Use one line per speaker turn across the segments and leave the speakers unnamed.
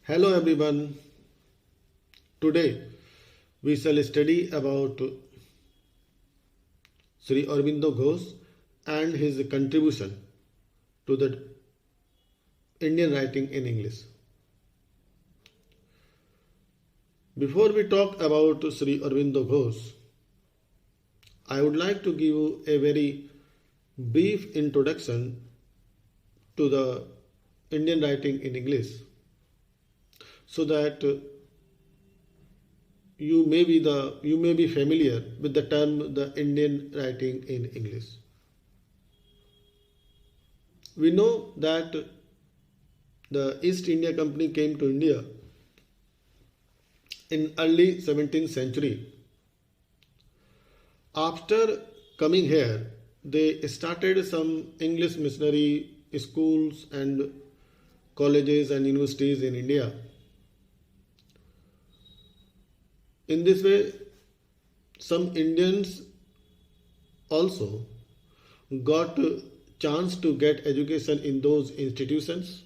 Hello everyone. Today we shall study about Sri Aurobindo Ghosh and his contribution to the Indian writing in English. Before we talk about Sri Aurobindo Ghosh, I would like to give you a very brief introduction to the Indian writing in English so that you may be familiar with the term the Indian writing in English. We know that the East India Company came to India in early 17th century. After coming here, they started some English missionary schools and colleges and universities in India. In this way, some Indians also got a chance to get education in those institutions.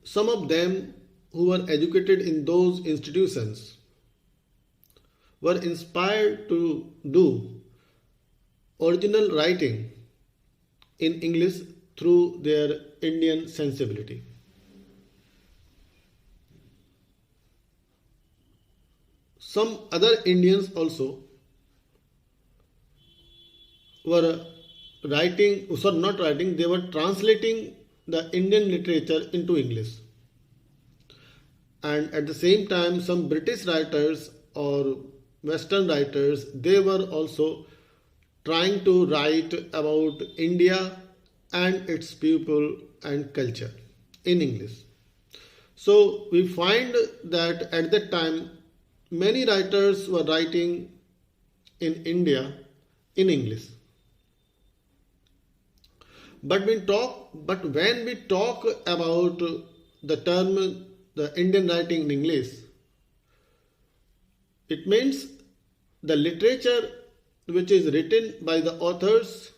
Some of them who were educated in those institutions were inspired to do original writing in English through their Indian sensibility. Some other Indians also were they were translating the Indian literature into English. And at the same time, some British writers or Western writers, they were also trying to write about India and its people and culture in English. So we find that at that time, many writers were writing in India in English. But when we talk about the term the Indian writing in English, it means the literature which is written by the authors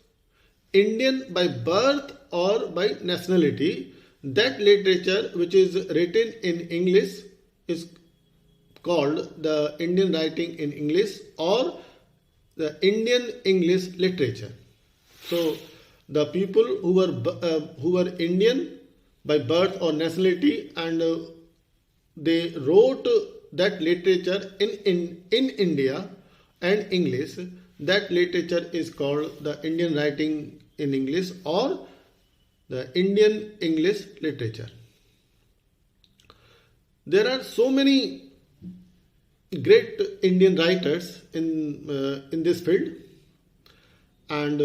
Indian by birth or by nationality. That literature which is written in English is called the Indian writing in English or the Indian English literature. So the people who were Indian by birth or nationality and they wrote that literature in India and English, that literature is called the Indian writing in English or the Indian English literature. There are so many great Indian writers in this field, and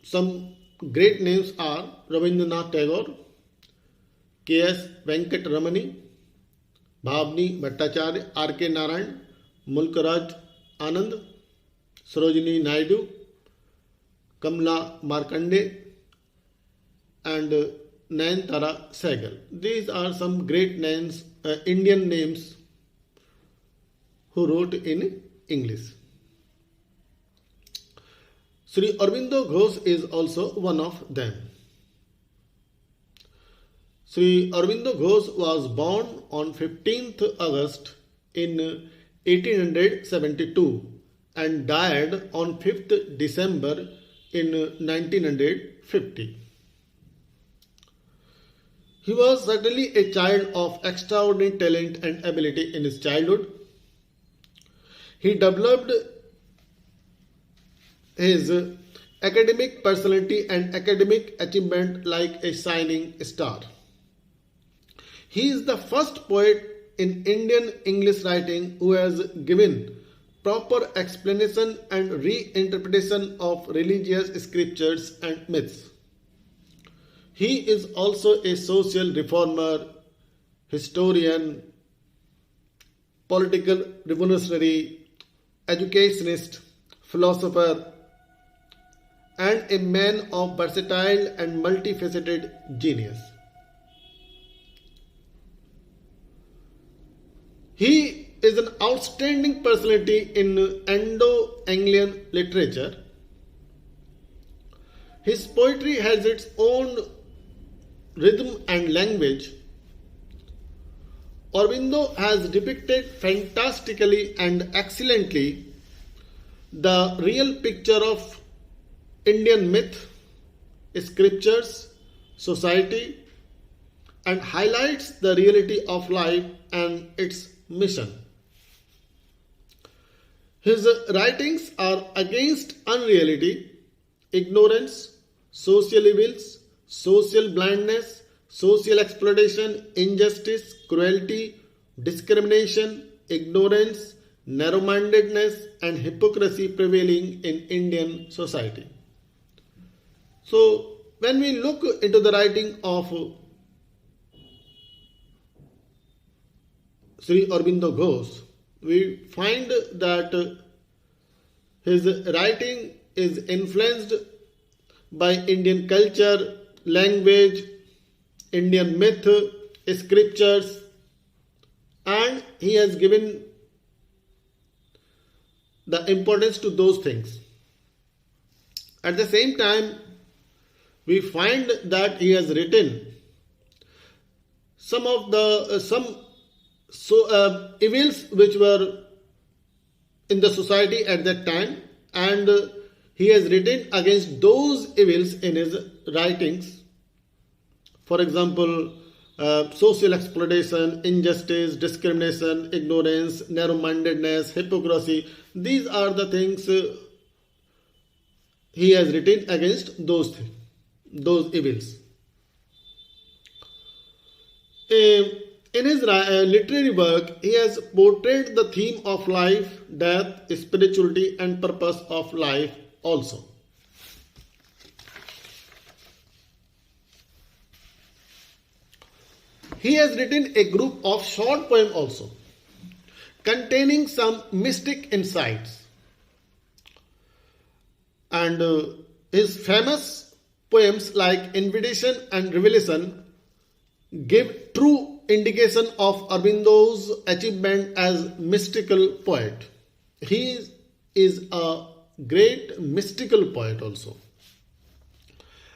some great names are Rabindranath Tagore, K.S. Venkat Ramani, Bhavani Bhattacharya, R.K. Narayan, Mulkaraj Anand, Sarojini Naidu, Kamla Markande, and Nayanthara Sehgal. These are some great names, Indian names who wrote in English. Sri Aurobindo Ghosh is also one of them. Sri Aurobindo Ghosh was born on 15th August in 1872 and died on 5th December in 1950. He was certainly a child of extraordinary talent and ability in his childhood. He developed his academic personality and academic achievement like a shining star. He is the first poet in Indian English writing who has given proper explanation and reinterpretation of religious scriptures and myths. He is also a social reformer, historian, political revolutionary, educationist, philosopher, and a man of versatile and multifaceted genius. He is an outstanding personality in Anglo-Anglian literature. His poetry has its own rhythm and language. Aurobindo has depicted fantastically and excellently the real picture of Indian myth, scriptures, society, and highlights the reality of life and its mission. His writings are against unreality, ignorance, social evils, social blindness, social exploitation, injustice, cruelty, discrimination, ignorance, narrow-mindedness, and hypocrisy prevailing in Indian society. So, when we look into the writing of Sri Aurobindo Ghosh, we find that his writing is influenced by Indian culture, language, Indian myth, scriptures, and he has given the importance to those things. At the same time, we find that he has written some of the evils which were in the society at that time, and he has written against those evils in his writings. For example, social exploitation, injustice, discrimination, ignorance, narrow-mindedness, hypocrisy. These are the things he has written against those evils. In his literary work, he has portrayed the theme of life, death, spirituality, and purpose of life also. He has written a group of short poems also, containing some mystic insights. And his famous poems like Invitation and Revelation give true indication of Aurobindo's achievement as mystical poet. He is a great mystical poet also.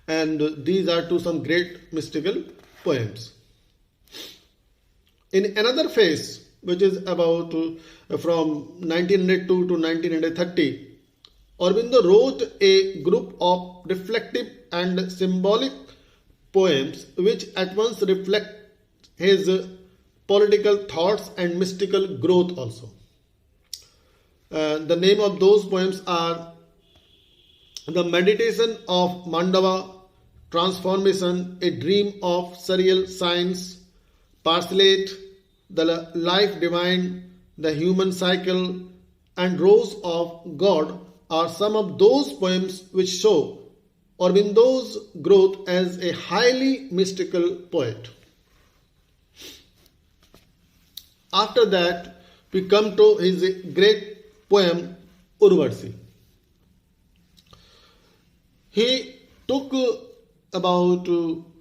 And these are some great mystical poems. In another phase, which is about from 1902 to 1930, Aurobindo wrote a group of reflective and symbolic poems which at once reflect his political thoughts and mystical growth also. The name of those poems are The Meditation of Mandava, Transformation, A Dream of Surreal Science, Parcelate, The Life Divine, The Human Cycle, and Rose of God are some of those poems which show Aurobindo's growth as a highly mystical poet. After that, we come to his great poem Urvashi. He took about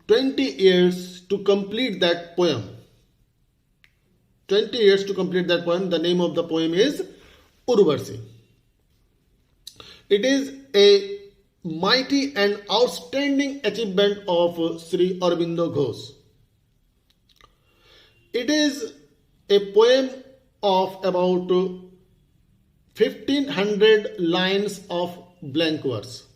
20 years to complete that poem. 20 years to complete that poem. The name of the poem is Urvashi. It is a mighty and outstanding achievement of Sri Aurobindo Ghosh. It is a poem of about 1500 lines of blank verse.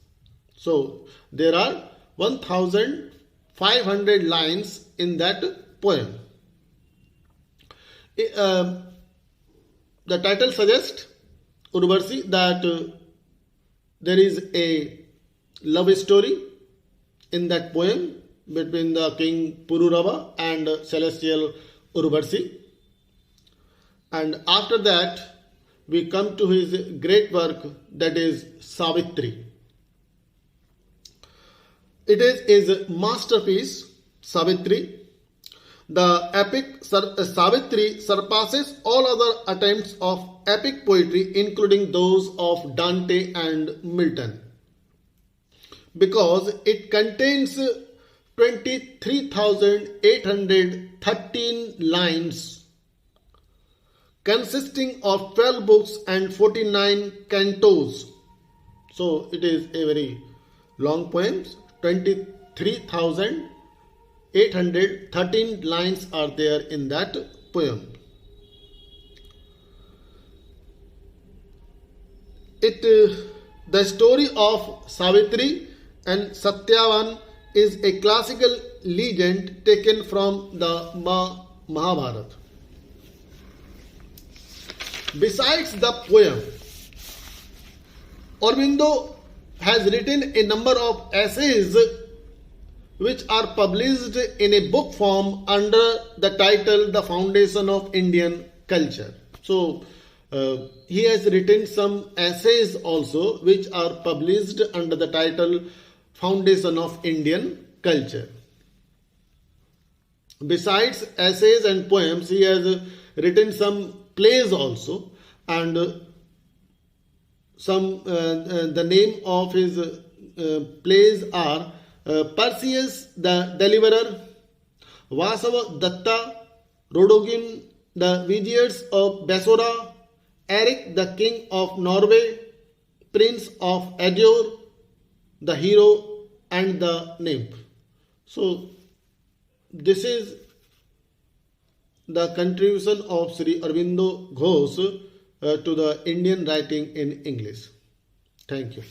So there are 1500 lines in that poem. The title suggests, Urvashi, that there is a love story in that poem between the king Pururava and celestial Urvashi. And after that, we come to his great work, that is Savitri. It is his masterpiece, Savitri. The epic Savitri surpasses all other attempts of epic poetry, including those of Dante and Milton, because it contains 23,813 lines, consisting of 12 books and 49 cantos. So it is a very long poems. 23,813 lines are there in that poem. The story of Savitri and Satyavan is a classical legend taken from the Mahabharata. Besides the poem, Aurobindo has written a number of essays which are published in a book form under the title The Foundation of Indian Culture. So, he has written some essays also which are published under the title Foundation of Indian Culture. Besides essays and poems, he has written some plays also, and the name of his plays are Perseus the Deliverer, Vasava Datta, Rodogin, the Viziers of Basora, Eric the King of Norway, Prince of Azure, the Hero and the Nymph. So this is the contribution of Sri Aurobindo Ghosh to the Indian writing in English. Thank you.